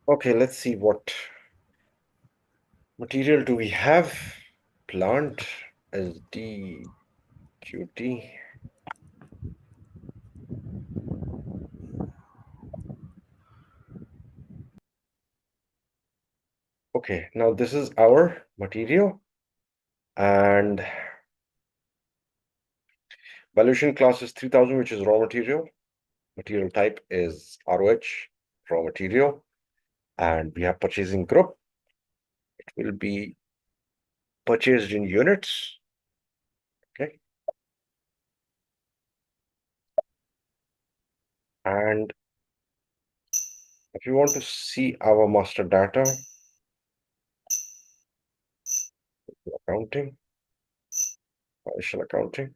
Okay, let's see what material do we have. Plant SD QT. Okay, now this is our material and valuation class is 3000, which is raw material. Material type is ROH, raw material, and we have purchasing group. It will be purchased in units. Okay, and if you want to see our master data, accounting, financial accounting,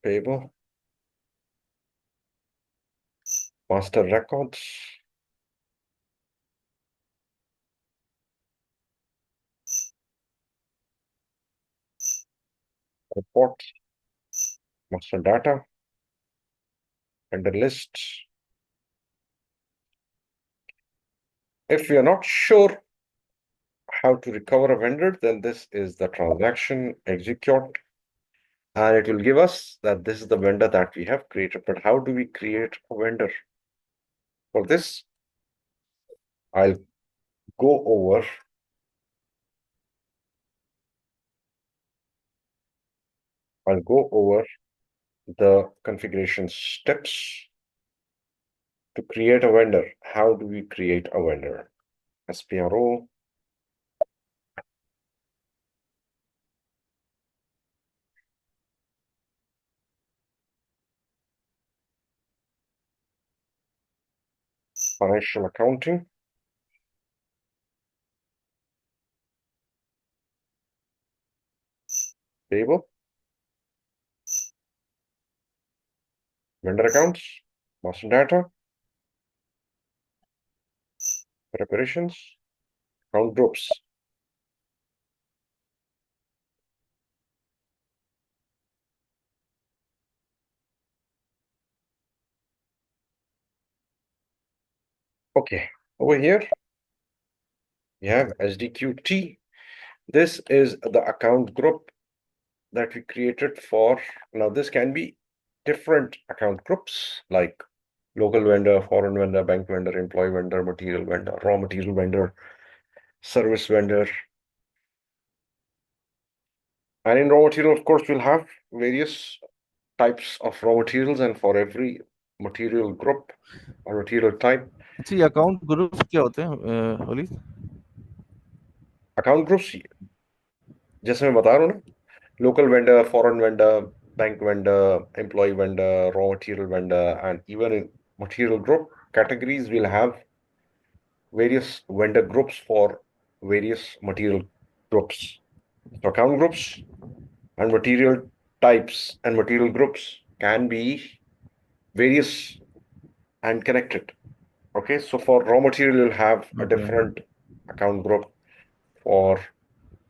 payable, master records, report, master data, and the list. If we are not sure how to recover a vendor, then this is the transaction execute, and it will give us that this is the vendor that we have created. But how do we create a vendor? For this, I'll go over the configuration steps to create a vendor. How do we create a vendor? SPRO, financial accounting, table, vendor accounts, master data, preparations, account groups. Okay, over here we have SDQT. This is the account group that we created for. Now, this can be different account groups like local vendor, foreign vendor, bank vendor, employee vendor, material vendor, raw material vendor, service vendor. And in raw material, of course, we'll have various types of raw materials, and for every material group or material type, अच्छा ये account groups क्या होते हैं Holi? account groups, जैसे मैं बता रहा हूँ ना, local vendor, foreign vendor, bank vendor, employee vendor, raw material vendor, and even in material group categories, we'll have various vendor groups for various material groups. So account groups and material types and material groups can be various and connected. Okay, so for raw material, you'll have a Okay. different account group. For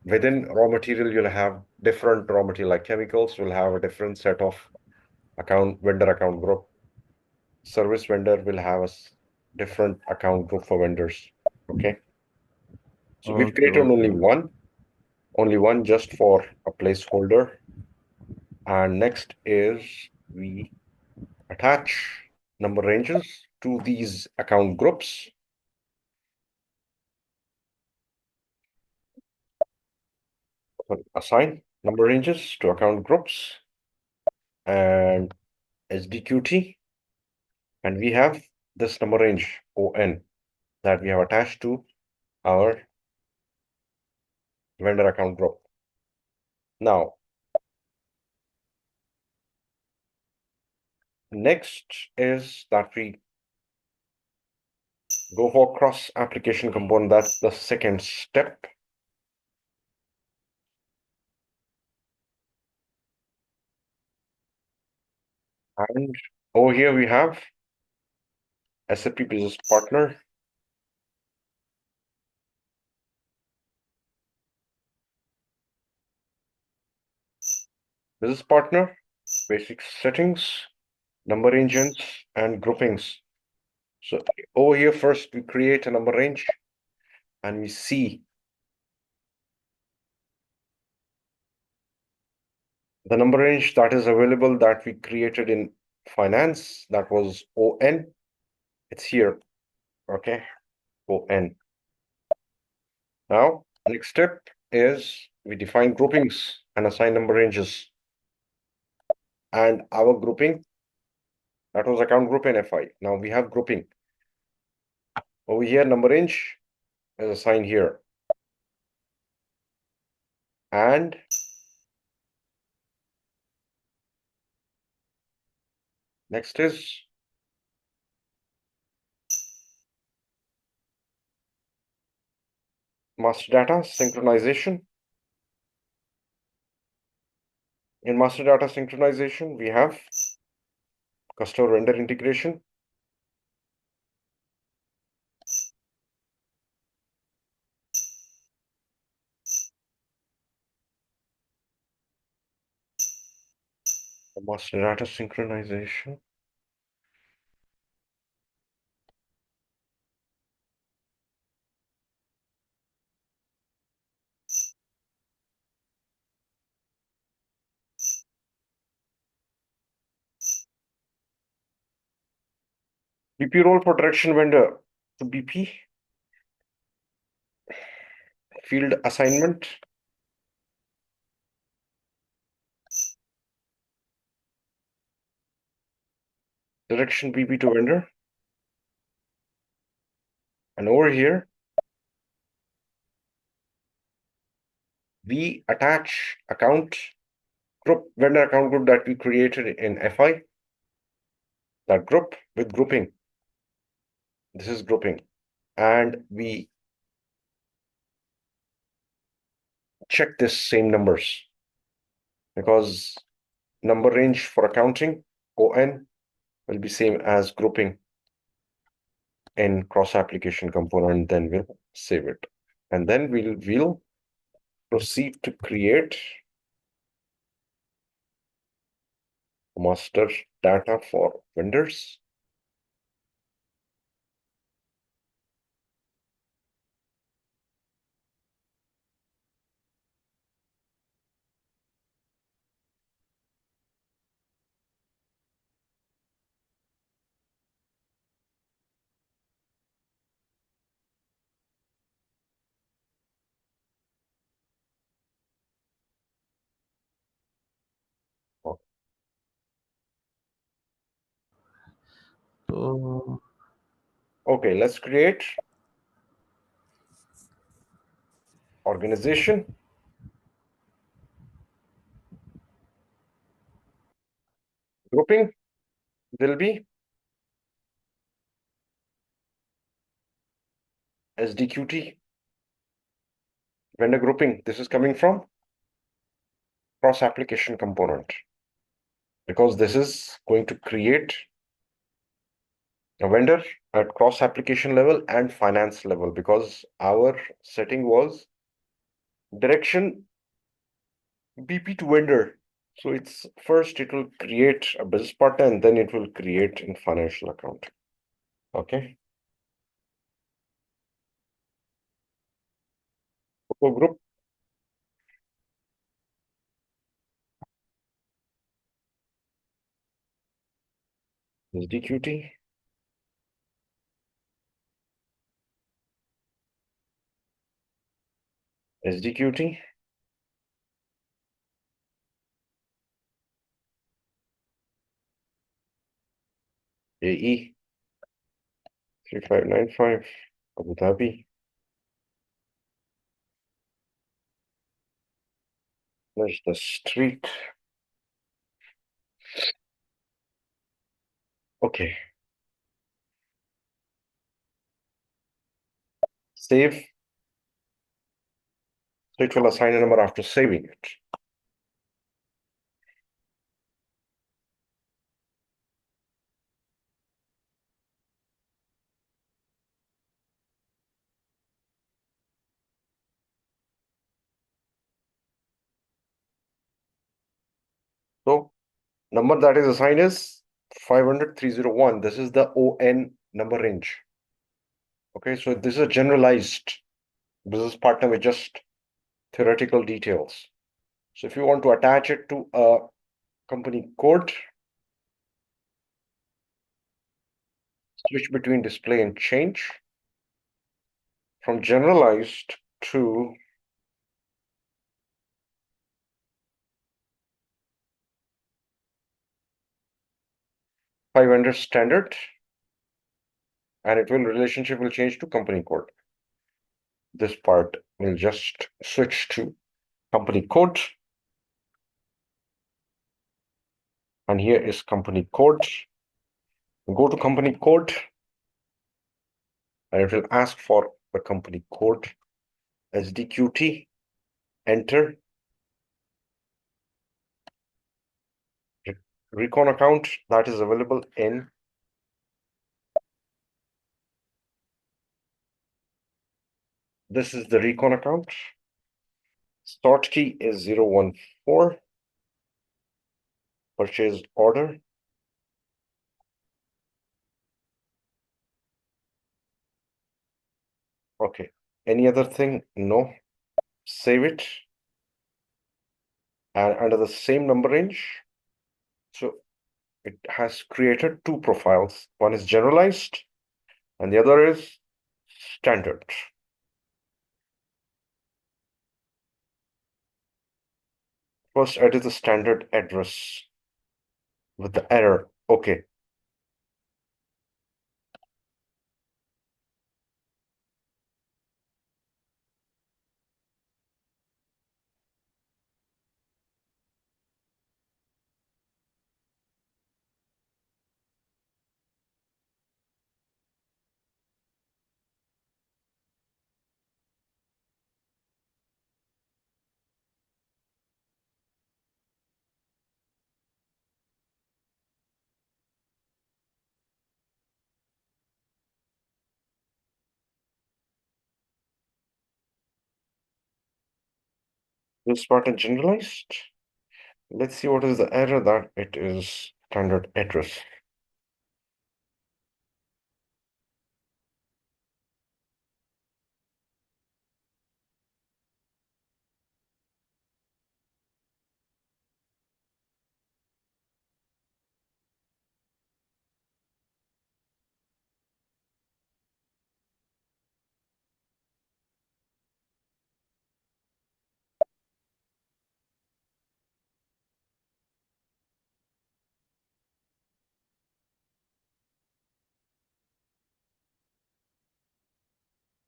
within raw material, you'll have different raw material like chemicals will have a different set of vendor account group. Service vendor will have a different account group for vendors. Okay, so we've okay created okay. only one just for a placeholder. And next is we attach number ranges to these account groups. Assign number ranges to account groups and SDQT. And we have this number range ON that we have attached to our vendor account group. Now, next is that we go for cross application component. That's the second step. And over here we have SAP Business Partner, basic settings, number engines, and groupings. So over here, first we create a number range and we see the number range that is available that we created in finance. That was ON. It's here. Okay. ON. Now, next step is we define groupings and assign number ranges. And our grouping, that was account group and FI. Now we have grouping. Over here, number range is assigned here. And next is master data synchronization. In master data synchronization, we have customer vendor integration. Master data synchronization. BP role for direction vendor to BP. Field assignment. Direction BP to vendor. And over here, we attach account group, vendor account group that we created in FI. That group with grouping. This is grouping. And we check this same numbers because number range for accounting, ON, will be same as grouping in cross-application component. Then we'll save it. And then we'll proceed to create master data for vendors. तो Okay, let's create organization. Grouping will be SDQT. Vendor grouping, this is coming from cross-application component because this is going to create a vendor at cross-application level and finance level because our setting was direction BP to vendor. So it's first it will create a business partner and then it will create in financial accounting. Okay. So group SDQT. SDQT. AE 3595 Abu Dhabi. There's the street. Okay. Save. So it will assign a number after saving it. So number that is assigned is 500,301. This is the ON number range. Okay, so this is a generalized business partner with just theoretical details. So if you want to attach it to a company code, switch between display and change from generalized to vendor standard, and relationship will change to company code. This part will just switch to company code, and here is company code. Go to company code, and it will ask for the company code SDQT. Enter. Recon account that is available in this is the recon account. Sort key is 014. Purchase order. Okay. Any other thing? No. Save it. And under the same number range, so it has created two profiles. One is generalized and the other is standard. First, edit the standard address with the error. Okay. This part is generalized. Let's see what is the error that it is standard address.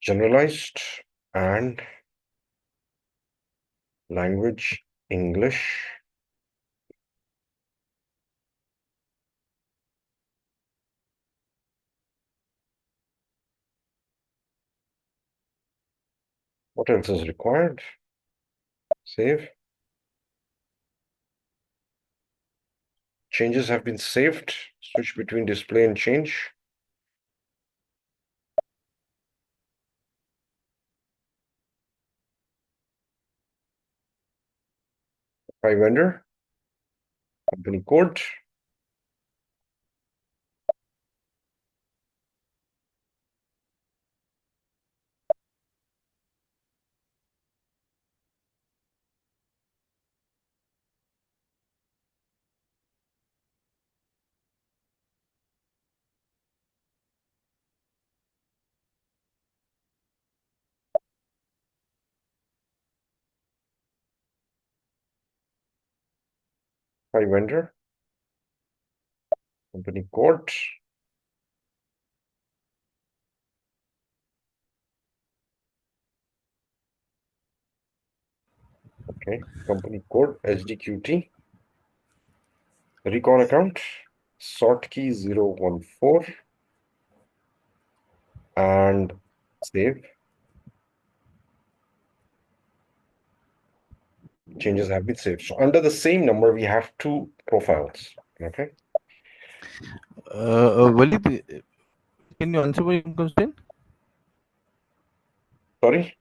Generalized and language English. What else is required? Save. Changes have been saved. Switch between display and change. By vendor. Company code. By vendor. Company code. Okay. Company code SDQT. Recon account. Sort key 014. And save. Changes have been saved. So under the same number, we have two profiles. Okay. Walid, can you answer my question? Sorry.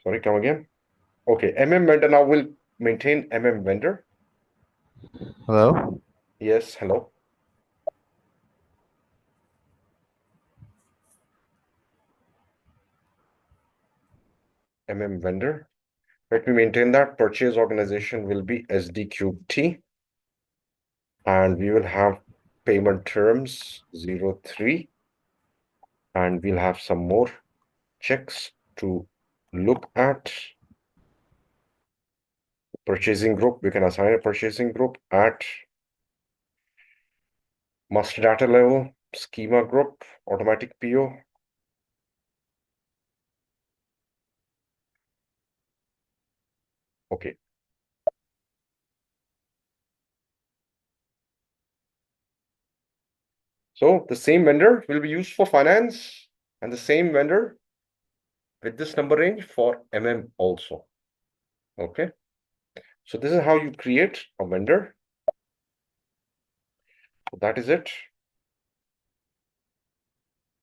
Sorry, come again. Okay. MM vendor now will maintain MM vendor. Hello? Yes. Hello. MM vendor. Let me maintain that. Purchase organization will be SDQT. And we will have payment terms 03. And we'll have some more checks to look at. Purchasing group, we can assign a purchasing group at master data level, schema group, automatic PO. Okay. So the same vendor will be used for finance and the same vendor with this number range for MM also. Okay. So this is how you create a vendor. So that is it.